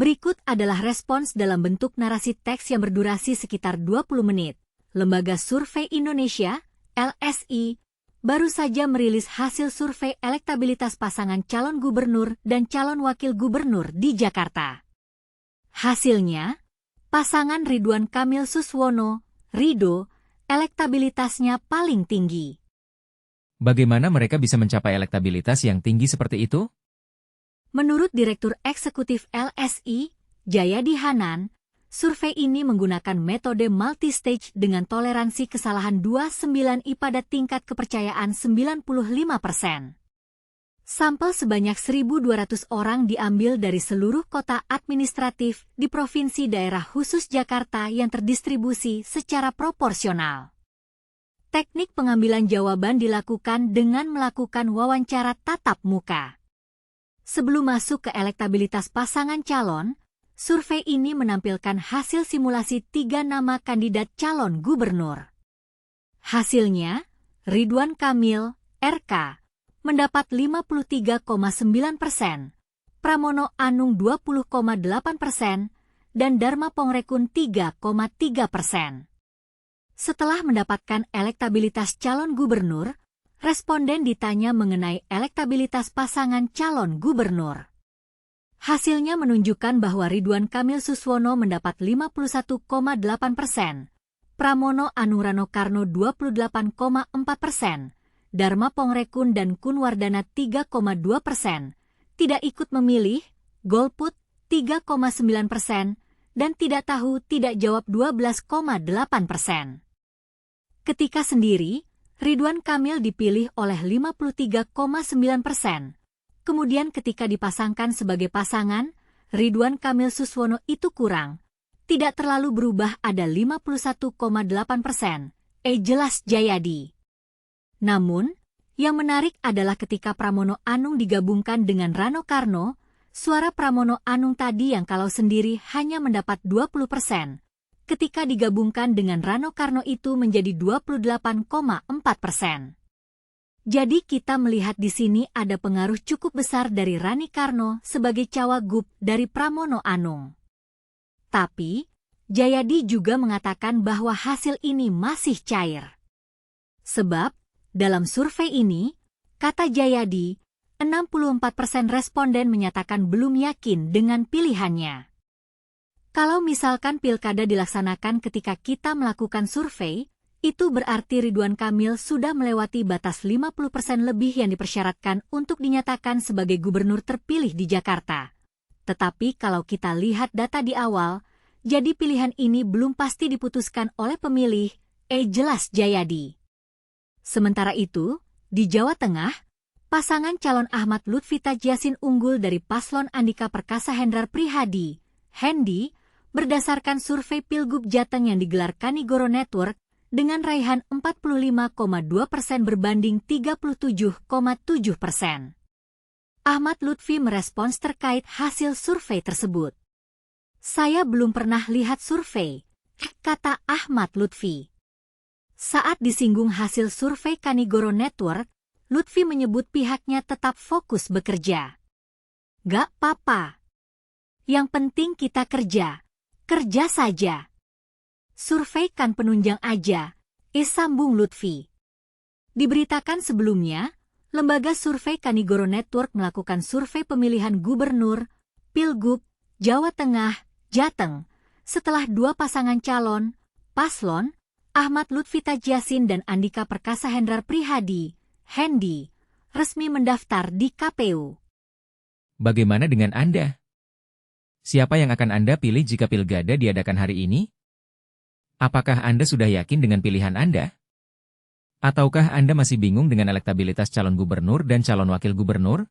Berikut adalah respons dalam bentuk narasi teks yang berdurasi sekitar 20 menit. Lembaga Survei Indonesia, LSI, baru saja merilis hasil survei elektabilitas pasangan calon gubernur dan calon wakil gubernur di Jakarta. Hasilnya, pasangan Ridwan Kamil Suswono, Rido, elektabilitasnya paling tinggi. Bagaimana mereka bisa mencapai elektabilitas yang tinggi seperti itu? Menurut Direktur Eksekutif LSI, Jayadi Hanan, survei ini menggunakan metode multistage dengan toleransi kesalahan 29i pada tingkat kepercayaan 95%. Sampel sebanyak 1.200 orang diambil dari seluruh kota administratif di Provinsi Daerah Khusus Jakarta yang terdistribusi secara proporsional. Teknik pengambilan jawaban dilakukan dengan melakukan wawancara tatap muka. Sebelum masuk ke elektabilitas pasangan calon, survei ini menampilkan hasil simulasi 3 nama kandidat calon gubernur. Hasilnya, Ridwan Kamil, RK, mendapat 53,9%, Pramono Anung 20,8%, dan Dharma Pongrekun 3,3%. Setelah mendapatkan elektabilitas calon gubernur, responden ditanya mengenai elektabilitas pasangan calon gubernur. Hasilnya menunjukkan bahwa Ridwan Kamil Suswono mendapat 51,8%, Pramono Anung Rano Karno 28,4%, Dharma Pongrekun dan Kunwardana 3,2%, tidak ikut memilih, golput 3,9%, dan tidak tahu tidak jawab 12,8%. Ketika sendiri, Ridwan Kamil dipilih oleh 53,9%. Kemudian ketika dipasangkan sebagai pasangan, Ridwan Kamil Suswono itu kurang. Tidak terlalu berubah ada 51,8%. Jelas Jayadi. Namun, yang menarik adalah ketika Pramono Anung digabungkan dengan Rano Karno, suara Pramono Anung tadi yang kalau sendiri hanya mendapat 20%. Ketika digabungkan dengan Rano Karno itu menjadi 28,4%. Jadi kita melihat di sini ada pengaruh cukup besar dari Rani Karno sebagai cawagup dari Pramono Anung. Tapi, Jayadi juga mengatakan bahwa hasil ini masih cair. Sebab, dalam survei ini, kata Jayadi, 64% responden menyatakan belum yakin dengan pilihannya. Kalau misalkan pilkada dilaksanakan ketika kita melakukan survei, itu berarti Ridwan Kamil sudah melewati batas 50% lebih yang dipersyaratkan untuk dinyatakan sebagai gubernur terpilih di Jakarta. Tetapi kalau kita lihat data di awal, jadi pilihan ini belum pasti diputuskan oleh pemilih, jelas Jayadi. Sementara itu, di Jawa Tengah, pasangan calon Ahmad Lutfi Tajiasin unggul dari paslon Andika Perkasa Hendrar Prihadi, Hendi, berdasarkan survei Pilgub Jateng yang digelar Kanigoro Network dengan raihan 45,2% berbanding 37,7%. Ahmad Lutfi merespons terkait hasil survei tersebut. Saya belum pernah lihat survei, kata Ahmad Lutfi. Saat disinggung hasil survei Kanigoro Network, Lutfi menyebut pihaknya tetap fokus bekerja. Gak apa-apa. Yang penting kita kerja. Kerja saja. Survei kan penunjang aja, sambung Lutfi. Diberitakan sebelumnya, lembaga survei Kanigoro Network melakukan survei pemilihan gubernur, Pilgub, Jawa Tengah, Jateng, setelah 2 pasangan calon, paslon, Ahmad Lutfi Tajiasin dan Andika Perkasa Hendrar Prihadi, Hendi, resmi mendaftar di KPU. Bagaimana dengan Anda? Siapa yang akan Anda pilih jika pilkada diadakan hari ini? Apakah Anda sudah yakin dengan pilihan Anda? Ataukah Anda masih bingung dengan elektabilitas calon gubernur dan calon wakil gubernur?